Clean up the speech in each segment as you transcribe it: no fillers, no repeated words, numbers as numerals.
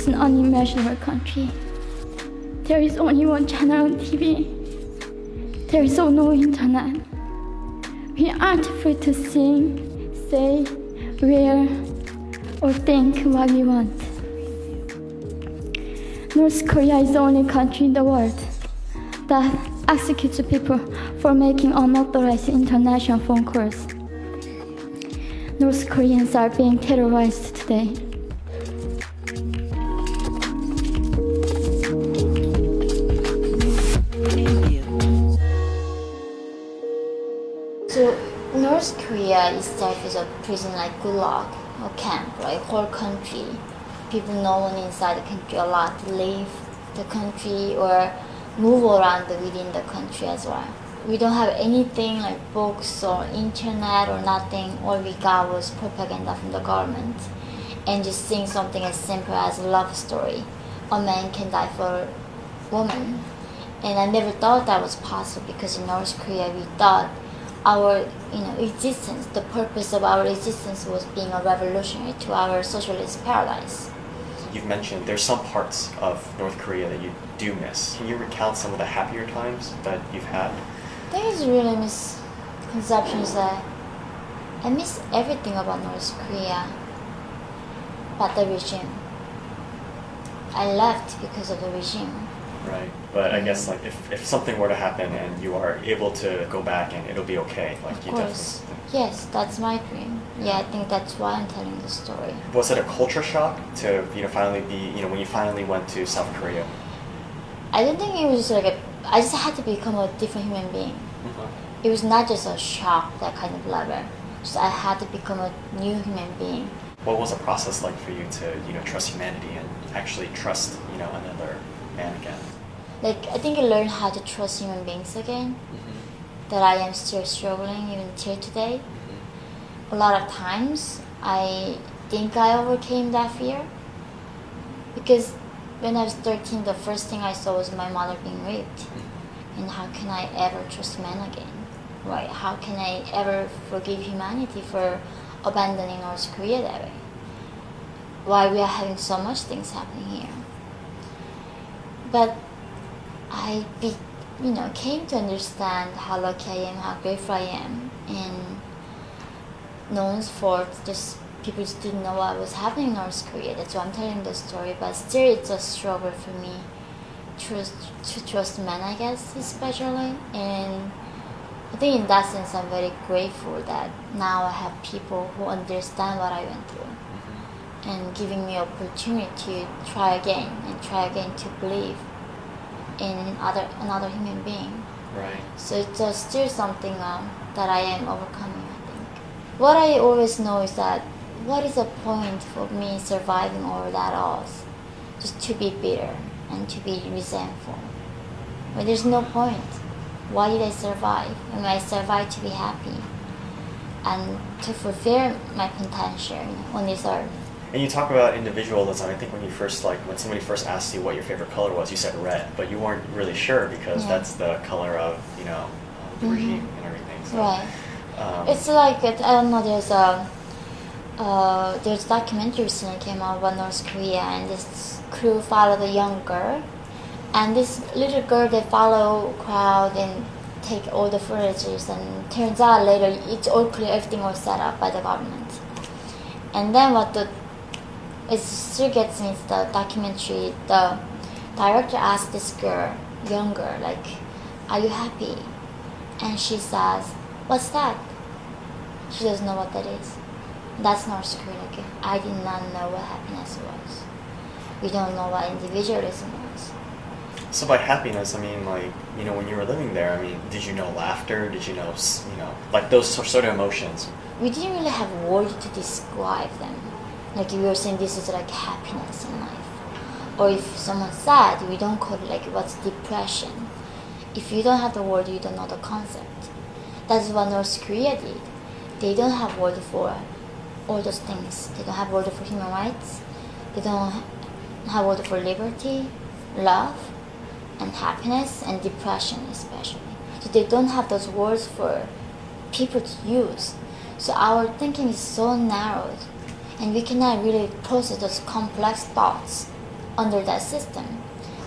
It's an unimaginable country. There is only one channel on TV. There is no internet. We aren't free to sing, say, wear, or think what we want. North Korea is the only country in the world that executes people for making unauthorized international phone calls. North Koreans are being terrorized today. So North Korea itself is a prison like Gulag, a camp, right? Whole country. People no one inside the country allowed to leave the country or move around within the country as well. We don't have anything like books or internet or nothing. All we got was propaganda from the government. And just seeing something as simple as a love story. A man can die for a woman. And I never thought that was possible because in North Korea we thought our existence, the purpose of our existence was being a revolutionary to our socialist paradise. You've mentioned there's some parts of North Korea that you do miss. Can you recount some of the happier times that you've had? There is really misconceptions that I miss everything about North Korea but the regime. I left because of the regime. Right, but I guess like if something were to happen and you are able to go back and it'll be okay, like Of you course. definitely. Yes, that's my dream. Yeah, I think that's why I'm telling the story. Was it a culture shock to finally be when you finally went to South Korea? I don't think it was I just had to become a different human being. It was not just a shock, that kind of level. Just I had to become a new human being. What was the process like for you to trust humanity and actually trust another man again? I think I learned how to trust human beings again. That I am still struggling even till today. A lot of times I think I overcame that fear because when I was 13, the first thing I saw was my mother being raped. And how can I ever trust men again? Right? How can I ever forgive humanity for abandoning North Korea that way? Why we are having so much things happening here? But I came to understand how lucky I am, how grateful I am, and no one's fault. Just people just didn't know what was happening in North Korea. That's why I'm telling the story. But still, it's a struggle for me to trust men, I guess, especially. And I think in that sense, I'm very grateful that now I have people who understand what I went through, and giving me opportunity to try again to believe in another human being. Right. So it's still something that I am overcoming, I think. What I always know is that what is the point for me surviving all that odds? Just to be bitter and to be resentful. But there's no point. Why did I survive? And I survived to be happy and to fulfill my potential on this earth. And you talk about individualism. I think when somebody first asked you what your favorite color was, you said red, but you weren't really sure because that's the color of the regime and everything. So, right. It's like I don't know. There's a documentary recently came out about North Korea, and this crew followed a young girl, and this little girl they follow crowd and take all the footages, and turns out later it's all clear, everything was set up by the government. And then it still gets me into the documentary. The director asked this girl, young girl, like, "Are you happy?" And she says, "What's that?" She doesn't know what that is. That's North Korea. Like, I did not know what happiness was. We don't know what individualism was. So by happiness, I mean when you were living there, did you know laughter? Did you know like those sort of emotions? We didn't really have words to describe them. Like we were saying, this is like happiness in life. Or if someone's sad, we don't call it like what's depression. If you don't have the word, you don't know the concept. That's what North Korea did. They don't have word for all those things. They don't have word for human rights. They don't have word for liberty, love, and happiness, and depression especially. So they don't have those words for people to use. So our thinking is so narrowed, and we cannot really process those complex thoughts under that system.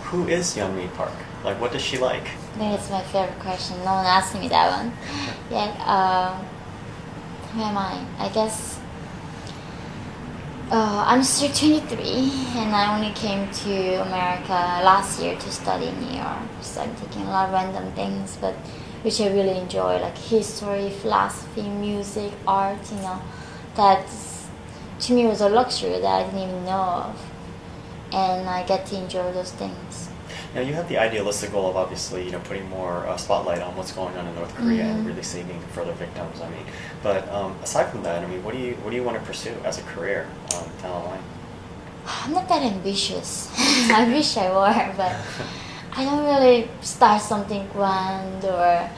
Who is Yeonmi Park? Like, what does she like? I think it's my favorite question. No one asked me that one. Yeah. Who am I? I guess I'm still 23, and I only came to America last year to study in New York. So I'm taking a lot of random things, but which I really enjoy, like history, philosophy, music, art. That to me was a luxury that I didn't even know of, and I get to enjoy those things. Now, you have the idealistic goal of obviously, putting more spotlight on what's going on in North Korea and really saving further victims. I mean, but aside from that, I mean, what do you want to pursue as a career down the line? I'm not that ambitious. I wish I were, but I don't really start something grand or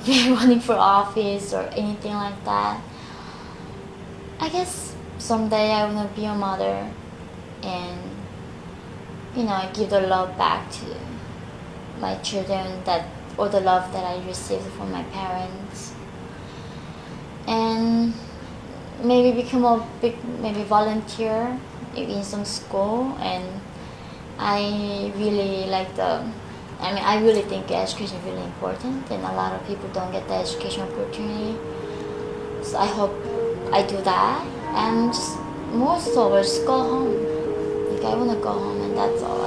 be running for office or anything like that. I guess someday I want to be a mother and give the love back to my children, or the love that I received from my parents, and maybe become maybe volunteer in some school. And I really I really think education is really important, and a lot of people don't get the education opportunity. So I hope I do that, and just more so, just go home. I want to go home, and that's all.